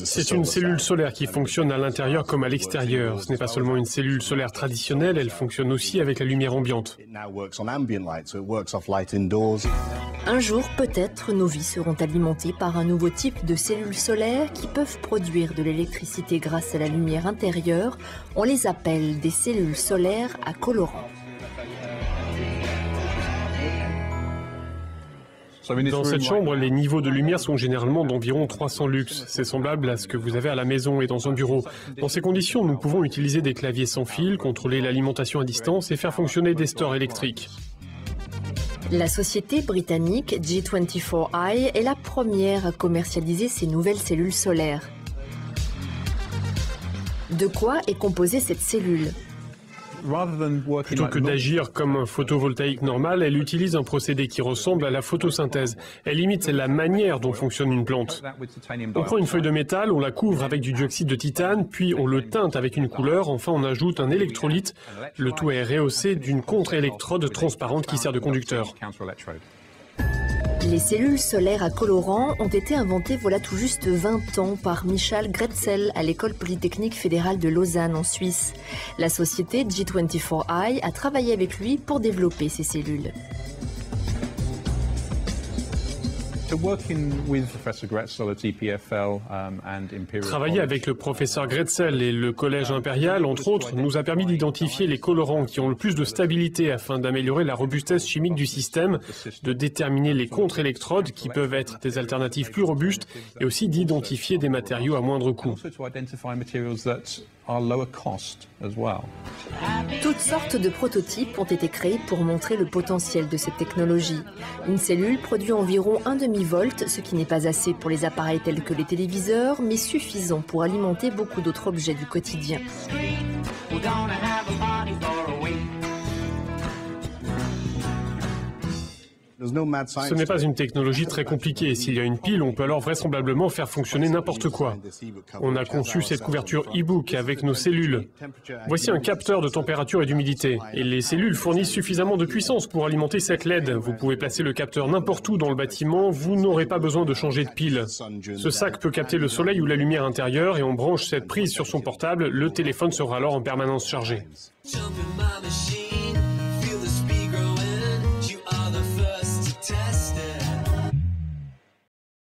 C'est une cellule solaire qui fonctionne à l'intérieur comme à l'extérieur. Ce n'est pas seulement une cellule solaire traditionnelle, elle fonctionne aussi avec la lumière ambiante. Un jour, peut-être, nos vies seront alimentées par un nouveau type de cellules solaires qui peuvent produire de l'électricité grâce à la lumière intérieure. On les appelle des cellules solaires à colorant. Dans cette chambre, les niveaux de lumière sont généralement d'environ 300 lux. C'est semblable à ce que vous avez à la maison et dans un bureau. Dans ces conditions, nous pouvons utiliser des claviers sans fil, contrôler l'alimentation à distance et faire fonctionner des stores électriques. La société britannique G24i est la première à commercialiser ces nouvelles cellules solaires. De quoi est composée cette cellule ? Plutôt que d'agir comme un photovoltaïque normal, elle utilise un procédé qui ressemble à la photosynthèse. Elle imite la manière dont fonctionne une plante. On prend une feuille de métal, on la couvre avec du dioxyde de titane, puis on le teinte avec une couleur, enfin on ajoute un électrolyte. Le tout est rehaussé d'une contre-électrode transparente qui sert de conducteur. Les cellules solaires à colorant ont été inventées voilà tout juste 20 ans par Michal Grätzel à l'École polytechnique fédérale de Lausanne en Suisse. La société G24i a travaillé avec lui pour développer ces cellules. Travailler avec le professeur Grätzel et le Collège impérial, entre autres, nous a permis d'identifier les colorants qui ont le plus de stabilité afin d'améliorer la robustesse chimique du système, de déterminer les contre-électrodes qui peuvent être des alternatives plus robustes et aussi d'identifier des matériaux à moindre coût. Toutes sortes de prototypes ont été créés pour montrer le potentiel de cette technologie. Une cellule produit environ 1 demi-volt, ce qui n'est pas assez pour les appareils tels que les téléviseurs, mais suffisant pour alimenter beaucoup d'autres objets du quotidien. Ce n'est pas une technologie très compliquée. S'il y a une pile, on peut alors vraisemblablement faire fonctionner n'importe quoi. On a conçu cette couverture e-book avec nos cellules. Voici un capteur de température et d'humidité. Et les cellules fournissent suffisamment de puissance pour alimenter cette LED. Vous pouvez placer le capteur n'importe où dans le bâtiment, vous n'aurez pas besoin de changer de pile. Ce sac peut capter le soleil ou la lumière intérieure et on branche cette prise sur son portable. Le téléphone sera alors en permanence chargé.